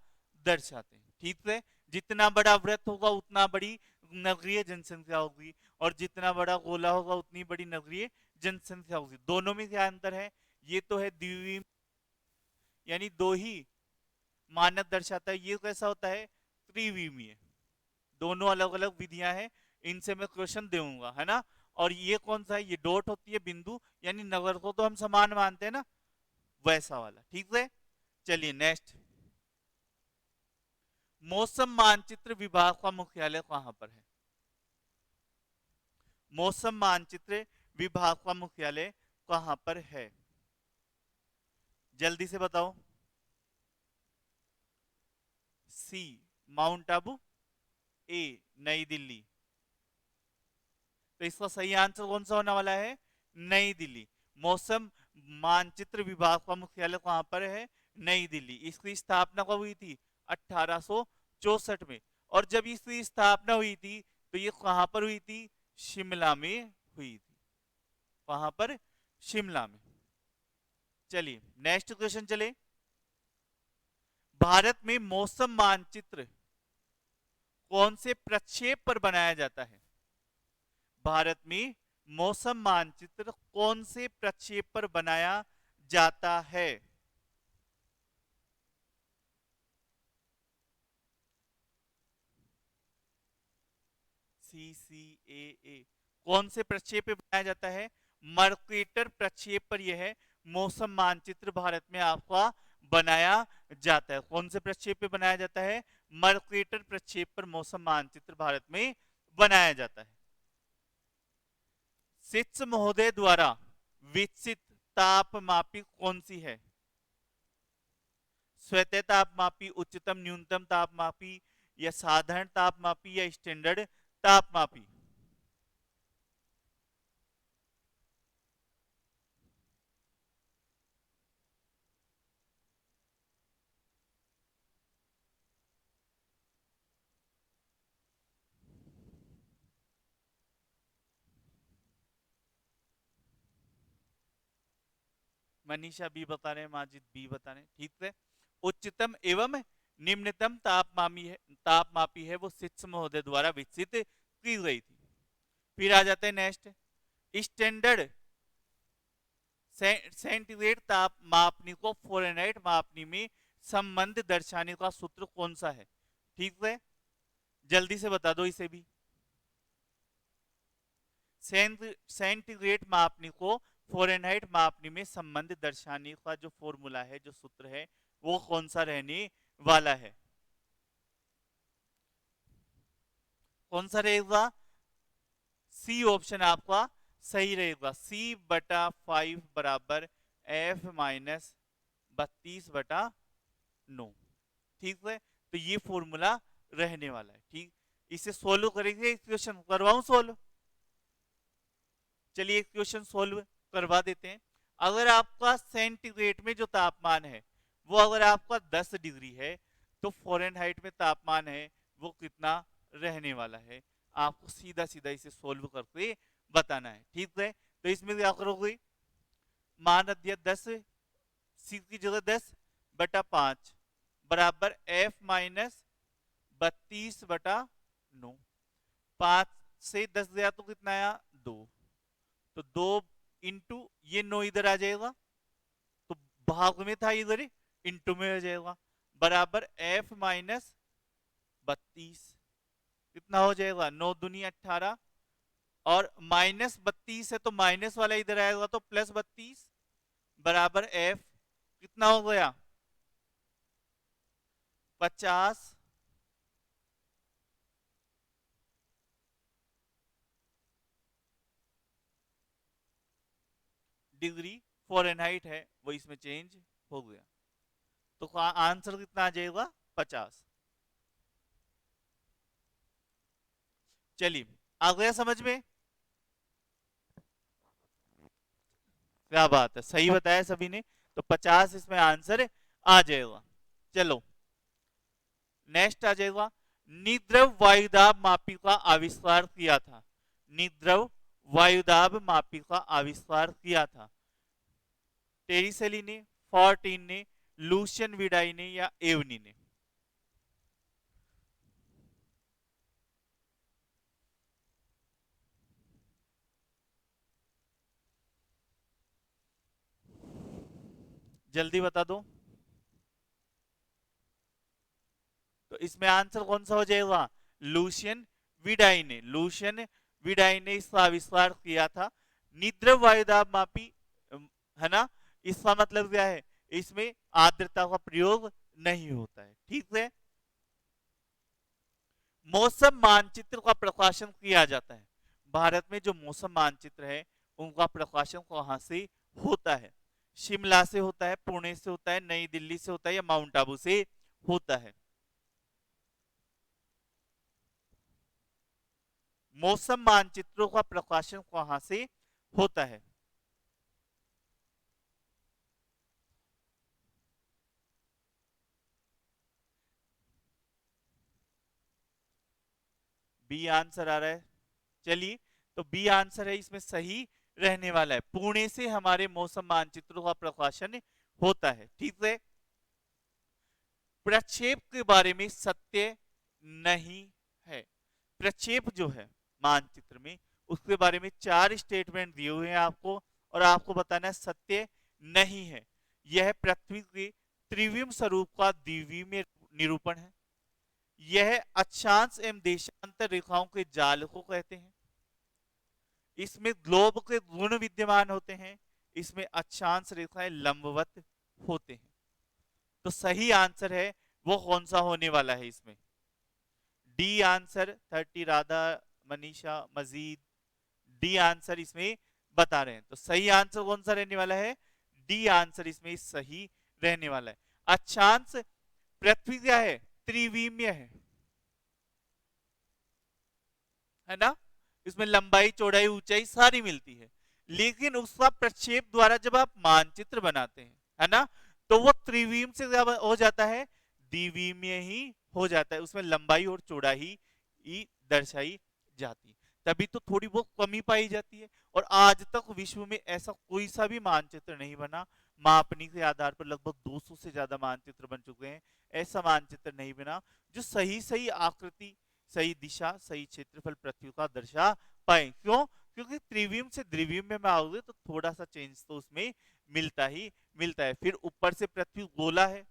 दर्शाते हैं, ठीक है। जितना बड़ा वृत्त होगा उतना बड़ी नगरीय जनसंख्या होगी, और जितना बड़ा गोला होगा उतनी बड़ी नगरीय जनसंख्या होगी। दोनों में क्या अंतर है? ये तो है द्विवीम, यानी दो ही मानक दर्शाता है। ये कैसा होता है? त्रिविमीय। दोनों अलग अलग विधियां हैं, इनसे मैं क्वेश्चन दूंगा, है ना? और ये कौन सा है? ये डॉट होती है, बिंदु, यानी नगर को तो हम समान मानते हैं ना, वैसा वाला, ठीक है। चलिए नेक्स्ट। मौसम मानचित्र विभाग का मुख्यालय कहां पर है? मौसम मानचित्र विभाग का मुख्यालय कहां पर है? जल्दी से बताओ। सी माउंट आबू, ए नई दिल्ली। तो इसका सही आंसर कौन सा होने वाला है? नई दिल्ली। मौसम मानचित्र विभाग का मुख्यालय कहां पर है? नई दिल्ली। इसकी स्थापना कब हुई थी? 1864 में। और जब इसकी स्थापना हुई थी तो ये कहां पर हुई थी? शिमला में हुई थी। वहां पर? शिमला में। चलिए नेक्स्ट क्वेश्चन चले। भारत में मौसम मानचित्र कौन से प्रक्षेप पर बनाया जाता है? भारत में मौसम मानचित्र कौन से प्रक्षेप पर बनाया जाता है? CCAA कौन से प्रक्षेप पे बनाया जाता है? मर्केटर प्रक्षेप पर यह है मौसम मानचित्र भारत में आपका बनाया जाता है। कौन से प्रक्षेप पे बनाया जाता है? मर्केटर प्रक्षेप पर मौसम मानचित्र भारत में बनाया जाता है। सिट्स महोदय द्वारा विकसित तापमापी कौन सी है? स्वतः तापमापी, उच्चतम न्यूनतम तापमापी, या साधारण तापमापी, या स्टैंडर्ड तापमापी? मनीषा बी बता रहे हैं, माजिद बी बता रहे हैं, ठीक है। उच्चतम एवं निम्नतम तापमापी है वो सिट्स महोदय द्वारा विकसित की गई थी। फिर आ जाता है नेक्स्ट, स्टैंडर्ड सेंटीग्रेड ताप मापनी को फ़ारेनहाइट मापनी में संबंध दर्शाने का सूत्र कौन सा है? ठीक है, जल्दी से बता दो इसे भी। सेंटीग्रेड मापनी को फ़ारेनहाइट मापनी में संबंध दर्शाने का जो फॉर्मूला है, जो सूत्र है, वो कौन सा रहने वाला है? कौन सा रहेगा? सी ऑप्शन आपका सही रहेगा। सी बटा 5 बराबर एफ माइनस 32/9। ठीक है, तो ये फॉर्मूला रहने वाला है। ठीक, इसे सोल्व करेंगे, इस क्वेश्चन करवाऊं सोल्व? चलिए एक क्वेश्चन सोल्व करवा देते हैं। अगर आपका सेंटीग्रेड में जो तापमान है वो अगर आपका 10 डिग्री है, तो फ़ारेनहाइट में तापमान है वो कितना रहने वाला है? आपको सीधा सीधा इसे सोल्व करके बताना है। ठीक है, तो इसमें क्या करोगे, मान दिया 10, सी की जगह 10/5 बराबर एफ माइनस 32/9। 5 से 10 गया तो कितना आया? 2। तो 2 इंटू ये 9 इधर आ जाएगा, तो भाग में था इधर, इंटू में हो जाएगा, बराबर एफ माइनस 32। कितना हो जाएगा? 9 दूनी 18, और माइनस 32 है तो माइनस वाला इधर आएगा तो प्लस 32, बराबर एफ कितना हो गया? 50 डिग्री फ़ारेनहाइट है वो इसमें चेंज हो गया। तो आंसर कितना आ जाएगा? 50। चलिए आ गया समझ में? क्या बात है, सही बताया सभी ने। तो 50 इसमें आंसर आ जाएगा। चलो नेक्स्ट आ जाएगा, निद्रव वायुदाब मापी का आविष्कार किया था। निद्रव वायुदाब मापी का आविष्कार किया था टेरिसेली ने, फॉर्टीन ने, लूशियन विडाई ने या एवनी ने? जल्दी बता दो। तो इसमें आंसर कौन सा हो जाएगा? लूशियन विडाई ने। लूशियन विडाई ने इसका आविष्कार किया था। निद्रव वायुदाब मापी, है ना, इसका मतलब क्या है? इसमें आर्द्रता का प्रयोग नहीं होता है। ठीक है, मौसम मानचित्र का प्रकाशन किया जाता है। भारत में जो मौसम मानचित्र है उनका प्रकाशन कहां से होता है? शिमला से होता है, पुणे से होता है, नई दिल्ली से होता है, या माउंट आबू से होता है? मौसम मानचित्रों का प्रकाशन कहां से होता है? बी आंसर आ रहा है। चलिए, तो बी आंसर है इसमें सही रहने वाला है। पुणे से हमारे मौसम मानचित्रों का प्रकाशन होता है। ठीक है, प्रक्षेप के बारे में सत्य नहीं है। प्रक्षेप जो है मानचित्र में, उसके बारे में 4 स्टेटमेंट दिए हुए हैं आपको, और आपको बताना है सत्य नहीं है। यह पृथ्वी के त्रिविम स्वरूप का द्विविमीय निरूपण है। यह अक्षांश एवं देशांतर रेखाओं के जाल को कहते हैं। इसमें ग्लोब के गुण विद्यमान होते हैं। इसमें अक्षांश रेखाएं लंबवत होते हैं। तो सही आंसर है वो कौन सा होने वाला है इसमें? डी आंसर 30 राधा, मनीषा, मजीद डी आंसर इसमें बता रहे हैं। तो सही आंसर कौन सा रहने वाला है? डी आंसर इसमें सही रहने वाला है। अक्षांश पृथ्वी क्या है? त्रिविमीय है ना, इसमें लंबाई चौड़ाई ऊंचाई सारी मिलती है। लेकिन उसका प्रक्षेप द्वारा जब आप मानचित्र बनाते हैं, है ना, तो वो त्रिविम से क्या हो जाता है? द्विविमीय ही हो जाता है। उसमें लंबाई और चौड़ाई ही दर्शाई जाती, तभी तो थोड़ी बहुत कमी पाई जाती है। और आज तक विश्व में ऐसा कोई सा भी मानचित्र नहीं बना, मापनी के आधार पर लगभग 200 से ज्यादा मानचित्र बन चुके हैं। ऐसा मानचित्र नहीं बना जो सही सही आकृति, सही दिशा, सही क्षेत्रफल पृथ्वी का दर्शा पाए। क्यों? क्योंकि त्रिविम से द्विविम में आओगे तो थोड़ा सा चेंज तो उसमें मिलता ही मिलता है। फिर ऊपर से पृथ्वी गोला है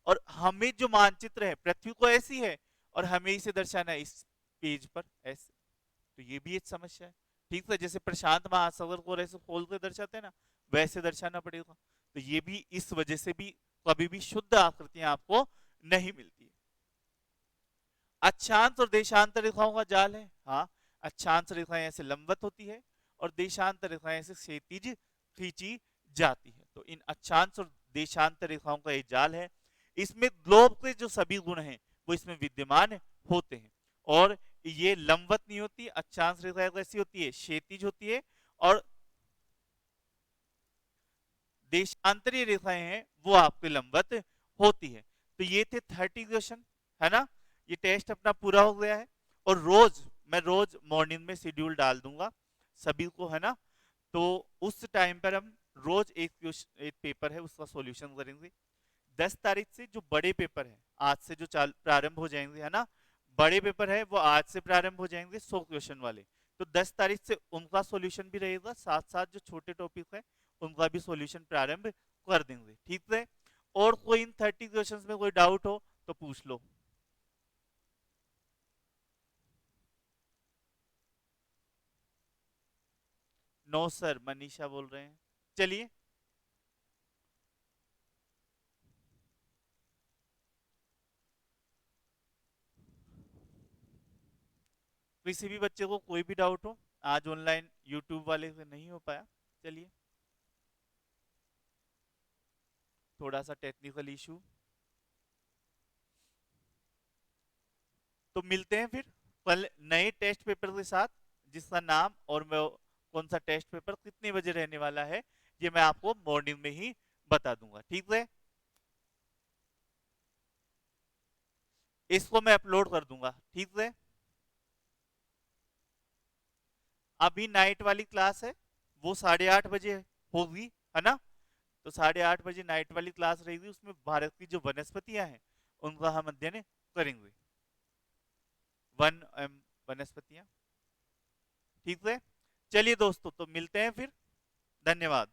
और हमें जो मानचित्र है पृथ्वी को ऐसी है और हमें इसे दर्शाना है इस पेज पर ऐसे, तो ये भी एक समस्या है। ठीक है, जैसे प्रशांत महासागर को ऐसे खोल कर दर्शाते हैं ना, वैसे दर्शाना पड़ेगा। तो ये भी इस वजह से भी कभी भी शुद्ध आकृतियां आपको नहीं मिलती। अक्षांश और देशांत रेखाओं का जाल है। हाँ, अक्षांश रेखाएं ऐसे लंबवत होती है और देशांत रेखाएं ऐसे क्षैतिज खींची जाती है। तो इन अक्षांश और देशांत रेखाओं का एक जाल है। इसमें ग्लोब के जो सभी गुण हैं वो इसमें विद्यमान होते हैं। और ये लंबवत नहीं होती, अक्षांश रेखा कैसी होती है, क्षैतिज होती है, और देशांतरीय रेखाएं हैं वो आपके लंबवत होती है। तो ये थे 30 क्वेश्चन, है ना। ये टेस्ट अपना पूरा हो गया है और रोज मॉर्निंग में शेड्यूल डाल दूंगा सभी को, है ना। तो उस टाइम पर हम रोज एक पेपर है उसका सॉल्यूशन करेंगे। 10 तारीख से जो बड़े पेपर है आज से जो प्रारंभ हो जाएंगे, है ना, बड़े पेपर है वो आज से प्रारंभ हो जाएंगे 100 क्वेश्चन वाले। तो 10 तारीख से उनका सॉल्यूशन भी रहेगा, साथ साथ जो छोटे टॉपिक है उनका भी सॉल्यूशन प्रारंभ कर देंगे। ठीक है, और कोई इन 30 क्वेश्चंस में कोई डाउट हो तो पूछ लो। नो सर, मनीषा बोल रहे हैं। चलिए, किसी भी बच्चे को कोई भी डाउट हो, आज ऑनलाइन यूट्यूब वाले से नहीं हो पाया, चलिए थोड़ा सा टेक्निकल इशू। तो मिलते हैं फिर कल नए टेस्ट पेपर के साथ, जिसका नाम और मैं कौन सा टेस्ट पेपर कितने बजे रहने वाला है ये मैं आपको मॉर्निंग में ही बता दूंगा। ठीक है, इसको मैं अपलोड कर दूंगा। ठीक है, अभी नाइट वाली क्लास है वो 8:30 बजे होगी, है ना। तो 8:30 बजे नाइट वाली क्लास रहेगी, उसमें भारत की जो वनस्पतियां हैं उनका हम अध्ययन करेंगे। वन वनस्पतियां। ठीक है, चलिए दोस्तों, तो मिलते हैं फिर। धन्यवाद।